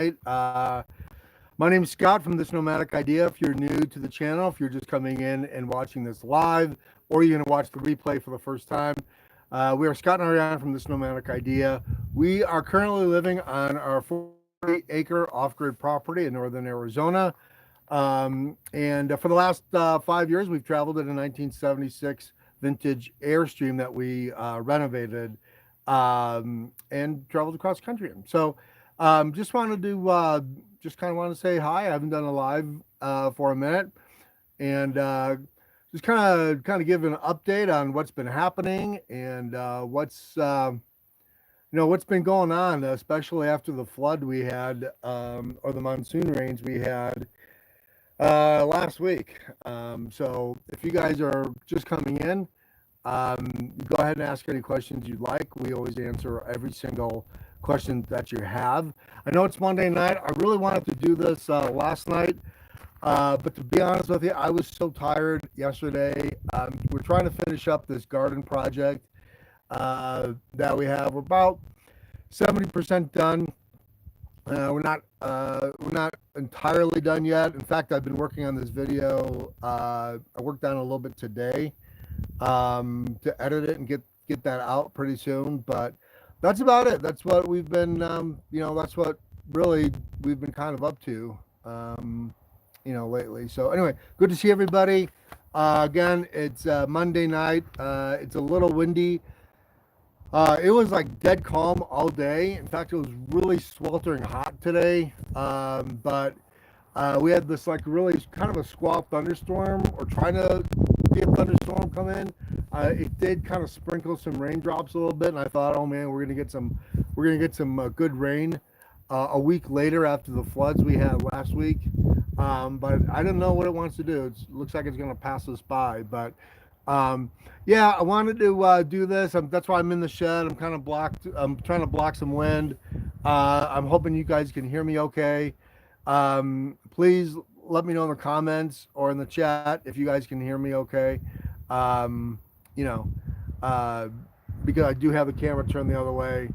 My name's Scott from this Nomadic Idea. If you're new to the channel, if you're just coming in and watching this live, or you're going to watch the replay for the first time, we are Scot Ariane from this Nomadic Idea. We are currently living on our 40-acre off-grid property in northern Arizona. And for the last 5 years, we've traveled in a 1976 vintage Airstream that we renovated and traveled across country in. So just wanted to just kind of want to say hi. I haven't done a live for a minute, and just kind of give an update on what's been happening and what's what's been going on, especially after the flood we had or the monsoon rains we had last week. So if you guys are just coming in, go ahead and ask any questions you'd like. We always answer every single question that you have. I know it's Monday night. I really wanted to do this last night, but to be honest with you, I was so tired yesterday. We're trying to finish up this garden project that we have. We're about 70% done. We're not entirely done yet. In fact, I've been working on this video. I worked on it a little bit today to edit it and get that out pretty soon. But that's about it. That's what we've been, that's what really we've been kind of up to, lately. So anyway, good to see everybody. Again, it's Monday night. It's a little windy. It was like dead calm all day. In fact, it was really sweltering hot today. But we had this like really kind of a squall thunderstorm, or trying to get a thunderstorm come in. It did kind of sprinkle some raindrops a little bit, and I thought, oh man, we're gonna get some good rain a week later after the floods we had last week. But I don't know what it wants to do. It looks like it's gonna pass us by, but. Yeah, I wanted to do this. That's why I'm in the shed. I'm kind of blocked. I'm trying to block some wind. I'm hoping you guys can hear me okay. Please let me know in the comments or in the chat if you guys can hear me okay. Because I do have the camera turned the other way.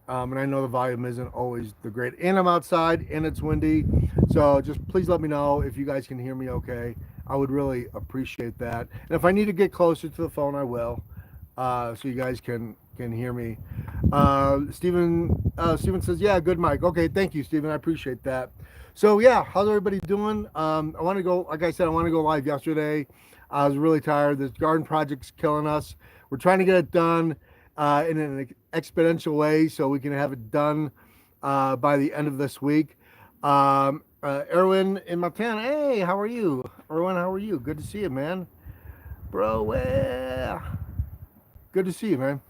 And I know the volume isn't always the great. And I'm outside and it's windy. So just please let me know if you guys can hear me okay. I would really appreciate that. And if I need to get closer to the phone, I will, so you guys can hear me. Steven says, yeah, good mic. Okay, thank you, Steven. I appreciate that. So yeah, how's everybody doing? I want to go, like I said, I want to go live yesterday. I was really tired. This garden project's killing us. We're trying to get it done in an exponential way so we can have it done by the end of this week. Erwin in Montana, hey, how are you? Erwin, how are you? Good to see you, man. Bro, good to see you, man.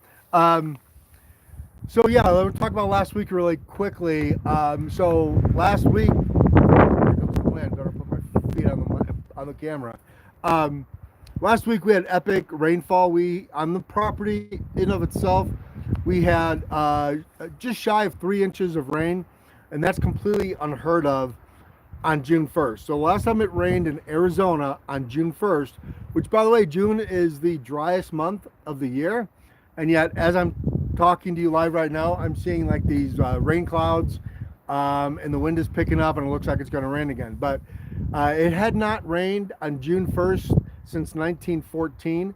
So yeah, let me talk about last week really quickly. So last week, better put my feet on the camera. Last week we had epic rainfall. On the property in of itself, we had just shy of 3 inches of rain, and that's completely unheard of on June 1st. So last time it rained in Arizona on June 1st, which by the way, June is the driest month of the year. And yet, as I'm talking to you live right now, I'm seeing like these rain clouds and the wind is picking up and it looks like it's going to rain again. But it had not rained on June 1st since 1914.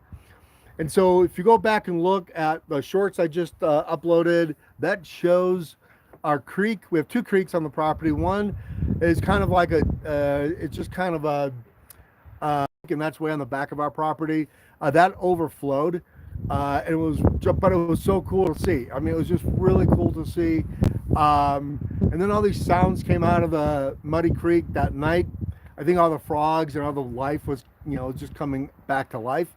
And so if you go back and look at the shorts I just uploaded, that shows our creek. We have 2 creeks on the property. One is kind of like it's just kind of a, and that's way on the back of our property. That overflowed, and it was so cool to see. I mean, it was just really cool to see. And then all these sounds came out of the muddy creek that night. I think all the frogs and all the life was, just coming back to life.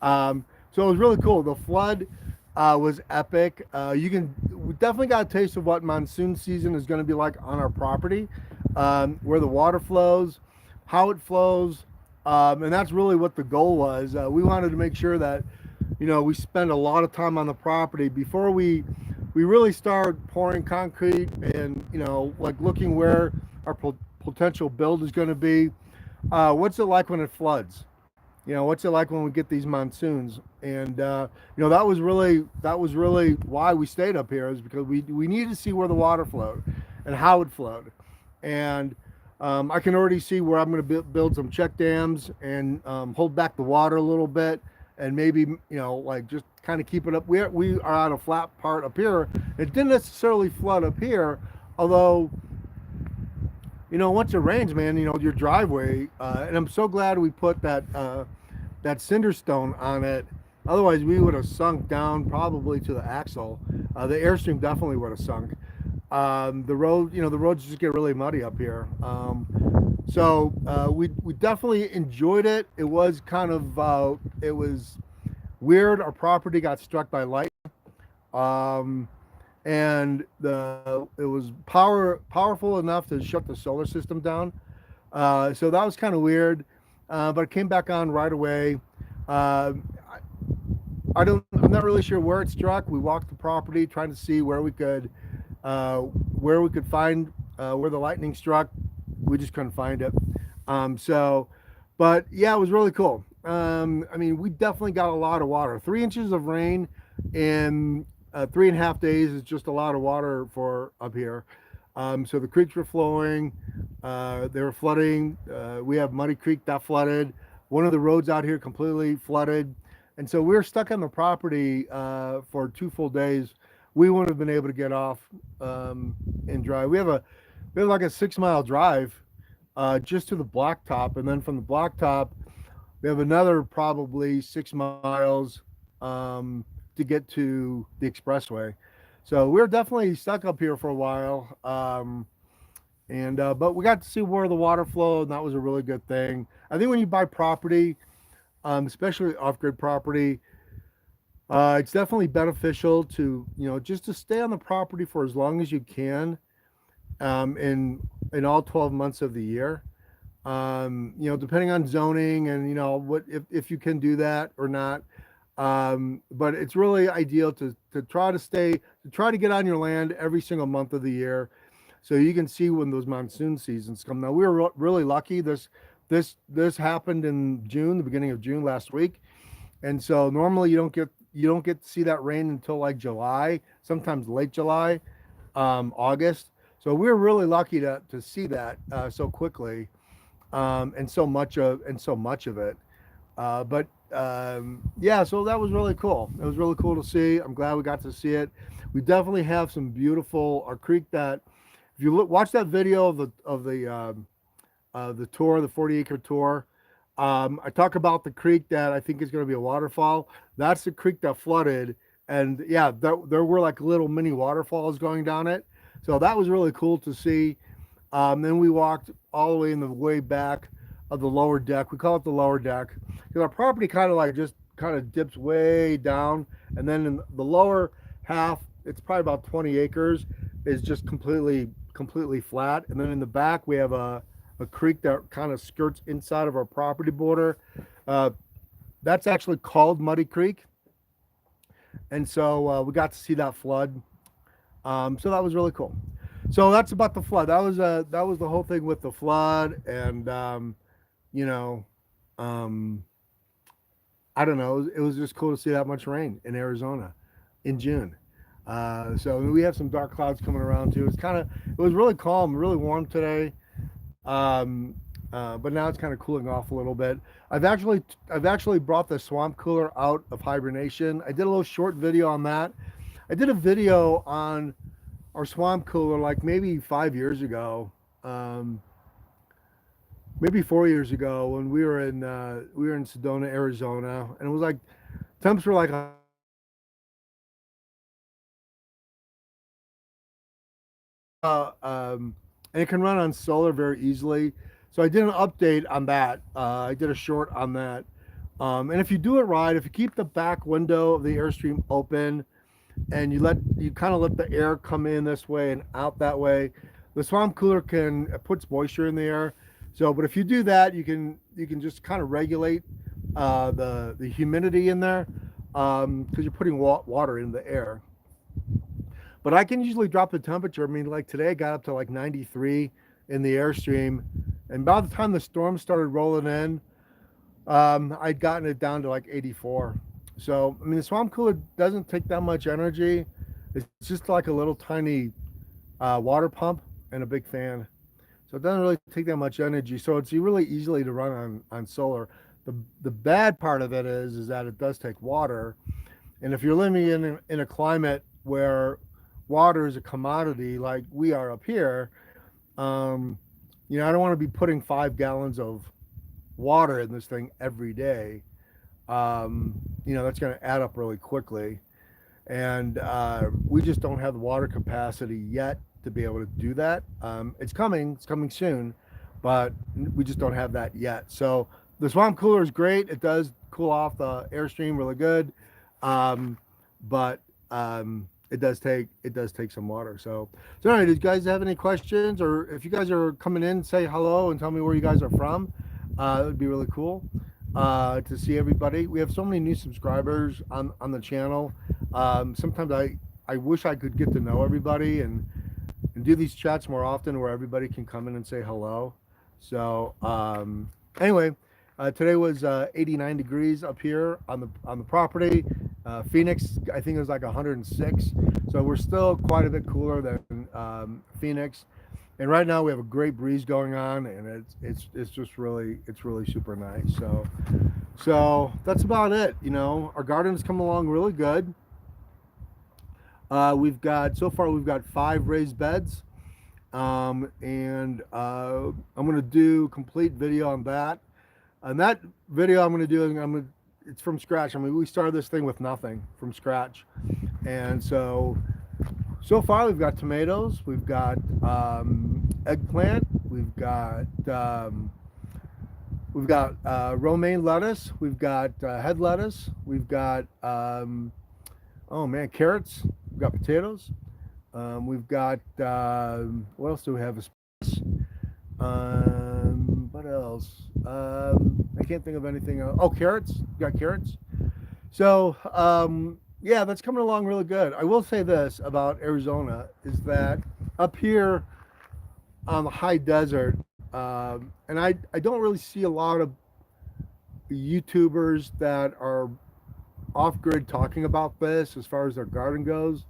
So it was really cool. The flood was epic. We definitely got a taste of what monsoon season is going to be like on our property, where the water flows, how it flows, and that's really what the goal was. We wanted to make sure that, we spend a lot of time on the property before we really start pouring concrete and, like looking where our potential build is going to be. What's it like when it floods? What's it like when we get these monsoons? And that was really why we stayed up here, is because we needed to see where the water flowed. and how it flowed. And I can already see where I'm going to build some check dams and hold back the water a little bit, and maybe like just kind of keep it up. We are on a flat part up here. It didn't necessarily flood up here, although once it rains, man, your driveway, and I'm so glad we put that cinder stone on it. Otherwise, we would have sunk down probably to the axle. The Airstream definitely would have sunk. The road, the roads just get really muddy up here. So we definitely enjoyed it. It was kind of it was weird. Our property got struck by lightning, and it was powerful enough to shut the solar system down. So that was kind of weird, but it came back on right away. Uh, I'm not really sure where it struck. We walked the property trying to see where we could find where the lightning struck. We just couldn't find it. So, but yeah, it was really cool. I mean, we definitely got a lot of water. 3 inches of rain in 3.5 days is just a lot of water for up here. So the creeks were flowing, they were flooding. We have Muddy Creek that flooded. One of the roads out here completely flooded. And so we were stuck on the property for 2 full days. We wouldn't have been able to get off and drive. We have like a 6 mile drive just to the blacktop, and then from the blacktop, we have another probably 6 miles to get to the expressway. So we were definitely stuck up here for a while. But we got to see where the water flowed, and that was a really good thing. I think when you buy property, especially off-grid property, it's definitely beneficial to just to stay on the property for as long as you can, in all 12 months of the year. Depending on zoning and what if you can do that or not. But it's really ideal to try to get on your land every single month of the year, so you can see when those monsoon seasons come. Now we were really lucky. This happened in June, the beginning of June last week, and so normally you don't get to see that rain until like July, sometimes late July, August. So we were really lucky to see that so quickly, and so much of it. But yeah, so that was really cool. It was really cool to see. I'm glad we got to see it. We definitely have some beautiful our creek that if you watch that video of the tour, the 40-acre tour. I talk about the creek that I think is going to be a waterfall. That's the creek that flooded, and yeah, there were like little mini waterfalls going down it. So that was really cool to see. Then we walked all the way in the way back of the lower deck. We call it the lower deck because our property kind of dips way down, and then in the lower half, it's probably about 20 acres, is just completely flat. And then in the back, we have a creek that kind of skirts inside of our property border. That's actually called Muddy Creek, and so we got to see that flood. So that was really cool. So that's about the flood. That was the whole thing with the flood, and you know, I don't know. It was just cool to see that much rain in Arizona in June. So we have some dark clouds coming around too. It was really calm, really warm today. But now it's kind of cooling off a little bit. I've actually brought the swamp cooler out of hibernation. I did a little short video on that. I did a video on our swamp cooler like maybe 5 years ago, maybe 4 years ago when we were in Sedona, Arizona, and it was like temps were like and it can run on solar very easily. So I did an update on that. I did a short on that. And if you do it right, if you keep the back window of the Airstream open and you kind of let the air come in this way and out that way, the swamp cooler puts moisture in the air. So, but if you do that, you can just kind of regulate the humidity in there because you're putting water in the air. But I can usually drop the temperature. I mean, like today, I got up to like 93 in the Airstream, and by the time the storm started rolling in, I'd gotten it down to like 84. So, I mean, the swamp cooler doesn't take that much energy. It's just like a little tiny water pump. and a big fan. So it doesn't really take that much energy. So it's really easily to run on solar. The bad part of it is that it does take water. And if you're living in a climate where water is a commodity like we are up here, um, I don't want to be putting 5 gallons of water in this thing every day. That's going to add up really quickly. And we just don't have the water capacity yet to be able to do that. It's coming soon, but we just don't have that yet. So the swamp cooler is great. It does cool off the Airstream really good, um, but it does take some water. So anyway, do you guys have any questions, or if you guys are coming in, say hello and tell me where you guys are from. It would be really cool to see everybody. We have so many new subscribers on the channel. Sometimes I wish I could get to know everybody and do these chats more often where everybody can come in and say hello. So anyway, today was 89 degrees up here on the property. Phoenix, I think it was like 106. So we're still quite a bit cooler than Phoenix. And right now we have a great breeze going on, and it's just really super nice. So that's about it. Our garden's come along really good. We've got 5 raised beds, and I'm gonna do complete video on that. And that video I'm gonna do, it's from scratch. I mean, we started this thing with nothing, from scratch, and so far we've got tomatoes, we've got eggplant, we've got romaine lettuce, we've got head lettuce, we've got carrots, we've got potatoes, we've got what else do we have? What else? I can't think of anything else. Oh, carrots. We got carrots. So yeah, that's coming along really good. I will say this about Arizona is that up here on the high desert, and I don't really see a lot of YouTubers that are off grid talking about this as far as their garden goes.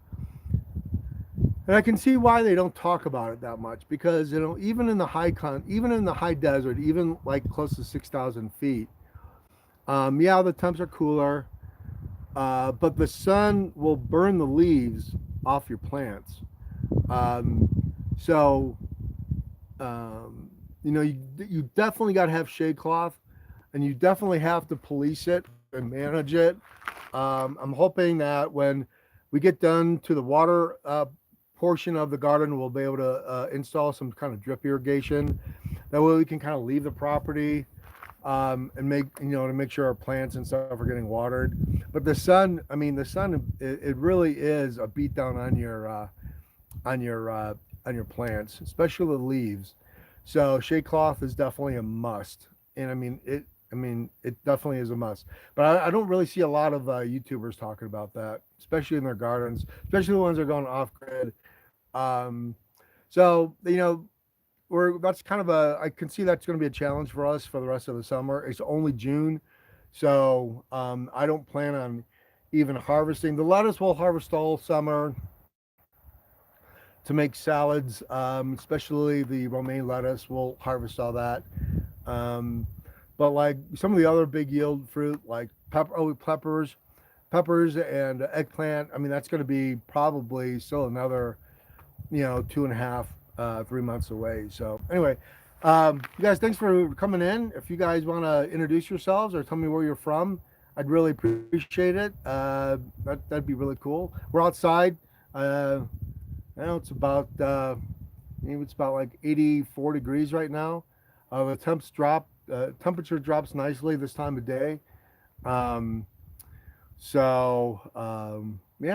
And I can see why they don't talk about it that much, because even in the high desert, even like close to 6,000 feet, yeah, the temps are cooler, but the sun will burn the leaves off your plants. So you definitely got to have shade cloth, and you definitely have to police it and manage it. I'm hoping that when we get done to the water portion of the garden, we'll be able to install some kind of drip irrigation. That way we can kind of leave the property and to make sure our plants and stuff are getting watered. But the sun, it really is a beat down on your plants, especially the leaves. So shade cloth is definitely a must. And it definitely is a must. But I don't really see a lot of YouTubers talking about that, especially in their gardens, especially the ones that are going off grid. So that's kind of I can see that's going to be a challenge for us for the rest of the summer. It's only June, so I don't plan on even harvesting. The lettuce will harvest all summer to make salads, especially the romaine lettuce. We'll harvest all that. But like some of the other big yield fruit, like peppers and eggplant, that's going to be probably still another, 2.5, 3 months away. So anyway, you guys, thanks for coming in. If you guys want to introduce yourselves or tell me where you're from, I'd really appreciate it. That'd be really cool. We're outside. I know it's about like 84 degrees right now. The temperature drops nicely this time of day. Yeah,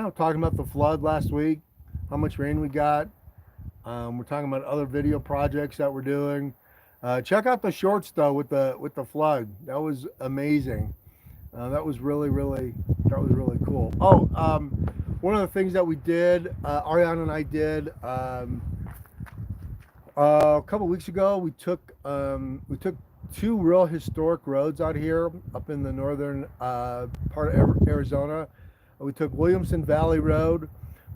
talking about the flood last week, how much rain we got. We're talking about other video projects that we're doing. Check out the shorts though with the flood. That was amazing. That was really cool. Oh, one of the things that we did, Ariane and I did, a couple weeks ago, we took 2 real historic roads out here up in the northern part of Arizona. We took Williamson Valley Road.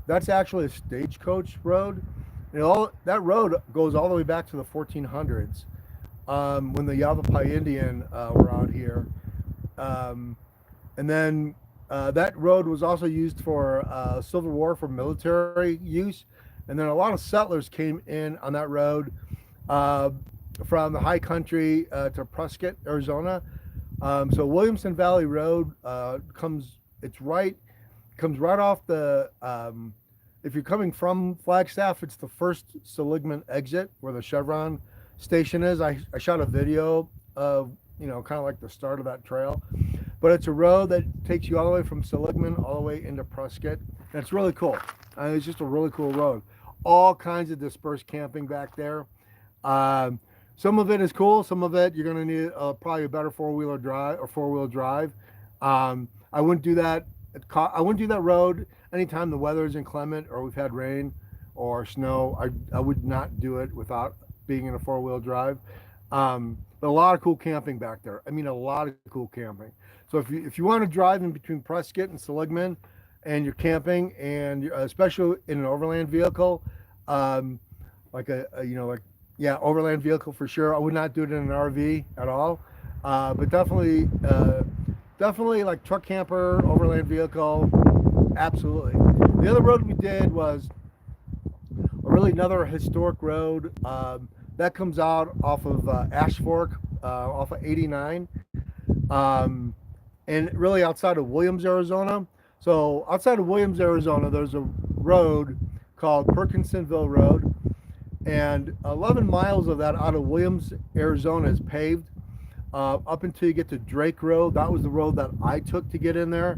That's actually a stagecoach road. That road goes all the way back to the 1400s, when the Yavapai Indian were out here. Um, and then that road was also used for Civil War for military use. And then a lot of settlers came in on that road uh, from the high country to Prescott, Arizona. So Williamson Valley Road comes right off the. If you're coming from Flagstaff, it's the first Seligman exit where the Chevron station is. I shot a video of kind of like the start of that trail, but it's a road that takes you all the way from Seligman all the way into Prescott, and it's really cool. It's just a really cool road. All kinds of dispersed camping back there. Um, some of it is cool. Some of it you're going to need probably a better four-wheel drive. I wouldn't do that. I wouldn't do that road anytime the weather is inclement or we've had rain or snow. I would not do it without being in a four-wheel drive. But a lot of cool camping back there. I mean, a lot of cool camping. So if you want to drive in between Prescott and Seligman, and you're camping, and especially in an overland vehicle, um, like overland vehicle for sure. I would not do it in an RV at all, but definitely like truck camper, overland vehicle, absolutely. The other road we did was really another historic road that comes out off of Ash Fork, off of 89, um, and really outside of Williams, Arizona. So outside of Williams, Arizona, there's a road called Perkinsonville Road, and 11 miles of that out of Williams, Arizona is paved up until you get to Drake Road. That was the road that I took to get in there.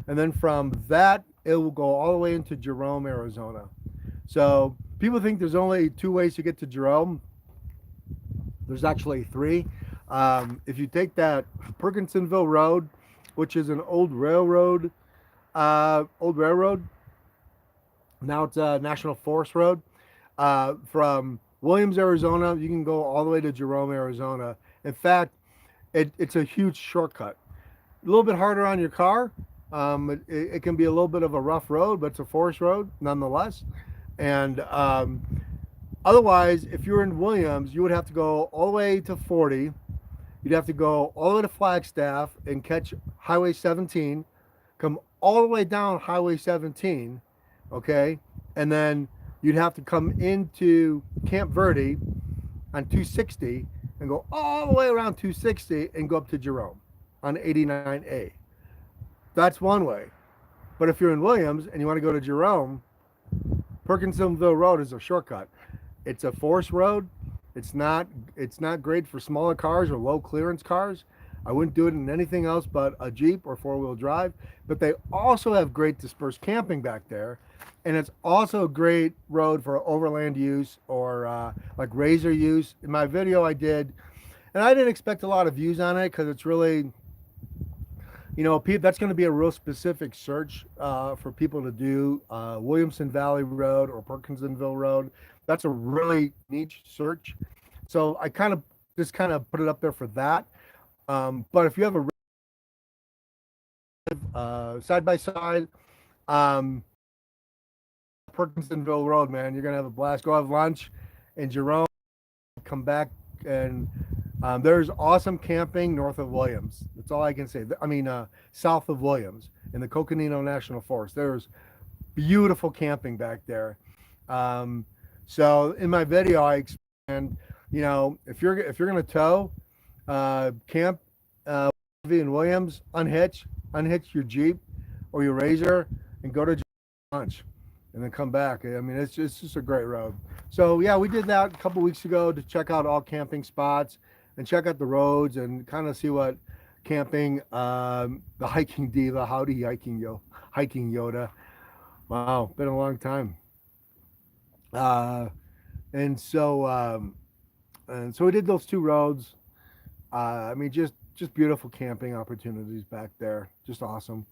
And then from that, it will go all the way into Jerome, Arizona. So people think there's only two ways to get to Jerome. There's actually three. If you take that Perkinsonville Road, which is an old railroad, now it's a National Forest Road, from Williams, Arizona, you can go all the way to Jerome, Arizona. In fact, it's a huge shortcut. A little bit harder on your car. It can be a little bit of a rough road, but it's a forest road nonetheless. And otherwise, if you're in Williams, you would have to go all the way to 40. You'd have to go all the way to Flagstaff and catch Highway 17, come all the way down Highway 17, okay? And then you'd have to come into Camp Verde on 260 and go all the way around 260 and go up to Jerome on 89A. That's one way. But if you're in Williams and you want to go to Jerome, Perkinsonville Road is a shortcut. It's a forest road. It's not great for smaller cars or low clearance cars. I wouldn't do it in anything else but a Jeep or four-wheel drive. But they also have great dispersed camping back there. And it's also a great road for overland use or like razor use. In my video I did, and I didn't expect a lot of views on it because it's really, that's going to be a real specific search for people to do Williamson Valley Road or Perkinsonville Road. That's a really niche search. So I kind of put it up there for that. But if you have a side by side, Perkinsonville Road, man, you're gonna have a blast. Go have lunch in Jerome, come back, and there's awesome camping north of Williams. That's all I can say. I mean, south of Williams in the Coconino National Forest. There's beautiful camping back there. So in my video, I expand. If you're gonna tow, camp in Williams, unhitch your Jeep or your Razor, and go to lunch, and then come back. I mean, it's just a great road. So yeah, we did that a couple weeks ago to check out all camping spots and check out the roads and kind of see what camping. The hiking diva, howdy hiking Yoda. Wow, been a long time. And so we did those two roads. I mean, just beautiful camping opportunities back there. Just awesome.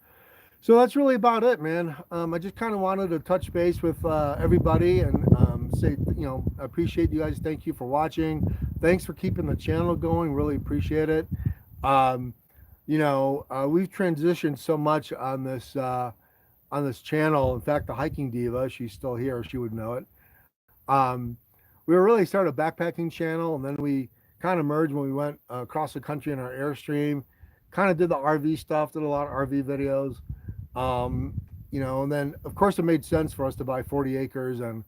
So that's really about it, man. I just kind of wanted to touch base with everybody and say, I appreciate you guys. Thank you for watching. Thanks for keeping the channel going. Really appreciate it. We've transitioned so much on this channel. In fact, the hiking diva, she's still here. She would know it. Um, we were really started a backpacking channel, and then we kind of merged when we went across the country in our Airstream. Kind of did the RV stuff, did a lot of RV videos. Um, and then of course it made sense for us to buy 40 acres and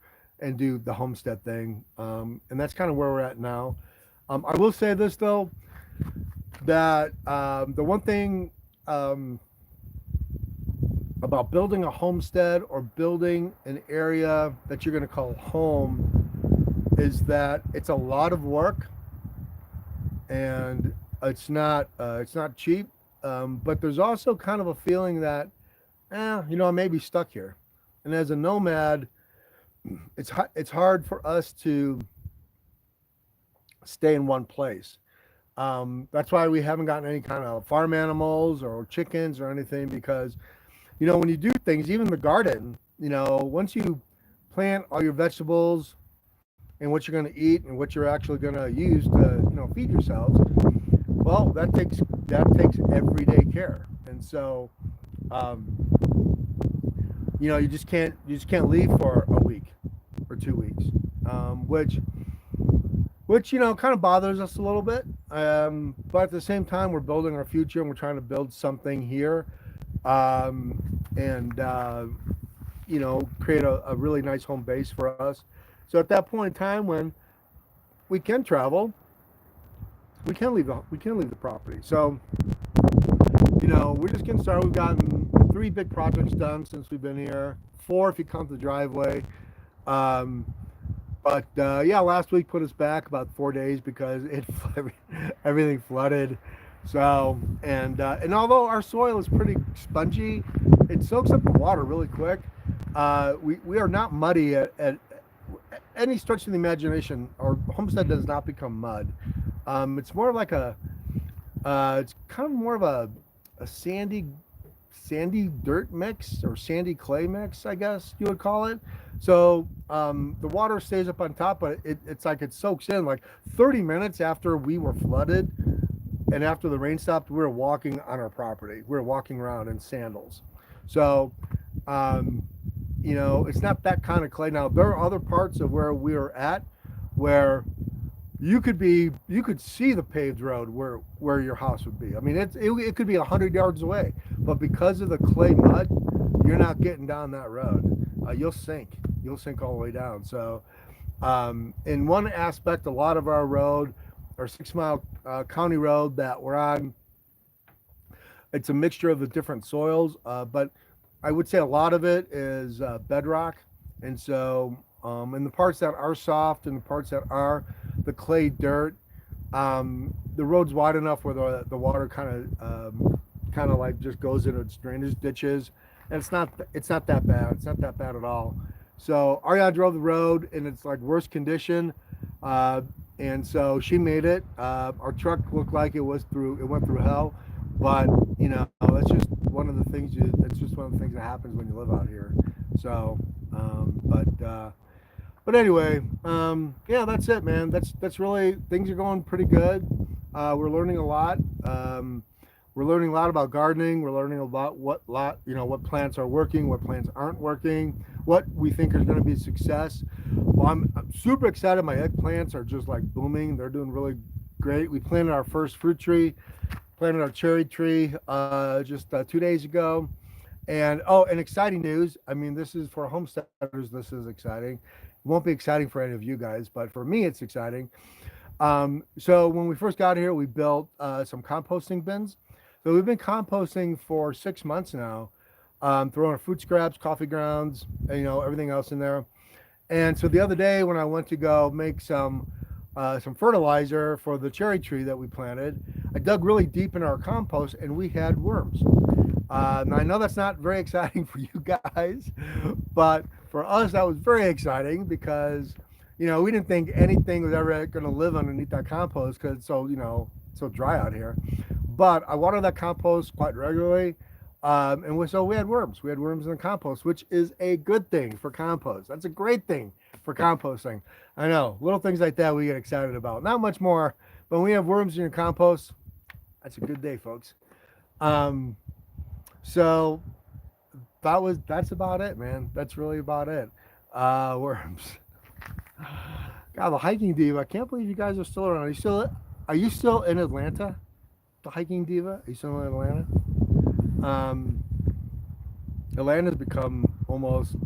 do the homestead thing. And that's kind of where we're at now. I will say this though, that the one thing um, about building a homestead or building an area that you're going to call home is that it's a lot of work, and it's not cheap. But there's also kind of a feeling that, I may be stuck here. And as a nomad, it's hard for us to stay in one place. That's why we haven't gotten any kind of farm animals or chickens or anything, because when you do things, even the garden, once you plant all your vegetables and what you're going to eat and what you're actually going to use to feed yourselves, well, that takes everyday care. And so um, you just can't leave for a week or 2 weeks, which kind of bothers us a little bit. But at the same time, we're building our future and we're trying to build something here, and create a really nice home base for us. So at that point in time when we can travel, we can leave the property. So we're just getting started. We've gotten 3 big projects done since we've been here. 4 if you count the driveway. Um, but yeah, last week put us back about 4 days because everything flooded. So and although our soil is pretty spongy, it soaks up the water really quick. We are not muddy at any stretch of the imagination. Our homestead does not become mud. It's more like it's kind of more of a sandy dirt mix or sandy clay mix, I guess you would call it. So the water stays up on top, but it's like it soaks in. Like 30 minutes after we were flooded and after the rain stopped, we were walking on our property. We were walking around in sandals. So um, it's not that kind of clay. Now there are other parts of where we are at where you could see the paved road where your house would be. I mean, it could be 100 yards away, but because of the clay mud, you're not getting down that road. You'll sink all the way down. So in one aspect, a lot of our road, our 6 mile county road that we're on, it's a mixture of the different soils, but I would say a lot of it is bedrock. And so in the parts that are soft and the parts that are the clay dirt, the road's wide enough where the water kind of like just goes into its drainage ditches, and it's not that bad. It's not that bad at all. So Ariane drove the road in its like worst condition, and so she made it. Our truck looked like it went through hell, but that's just one of the things. That's just one of the things that happens when you live out here. So, but anyway, yeah, that's it, man. That's really, things are going pretty good. We're learning a lot. We're learning a lot about gardening. We're learning about what plants are working, what plants aren't working, what we think is going to be a success. Well, I'm super excited. My eggplants are just like booming. They're doing really great. We planted our first fruit tree, planted our cherry tree just 2 days ago. And exciting news. I mean, this is for homesteaders. This is exciting. It won't be exciting for any of you guys, but for me, it's exciting. So when we first got here, we built some composting bins. So we've been composting for 6 months now, throwing our food scraps, coffee grounds, and, everything else in there. And so the other day when I went to go make some fertilizer for the cherry tree that we planted, I dug really deep in our compost and we had worms. Now I know that's not very exciting for you guys, but for us that was very exciting because we didn't think anything was ever going to live underneath that compost because it's so dry out here. But I water that compost quite regularly, so we had worms. We had worms in the compost, which is a good thing for compost. That's a great thing for composting. I know, little things like that we get excited about. Not much more, but when we have worms in your compost, that's a good day, folks. So that's about it, man. That's really about it. Worms. God, the hiking diva. I can't believe you guys are still around. Are you still in Atlanta? The hiking diva? Are you still in Atlanta? Um, Atlanta's become almost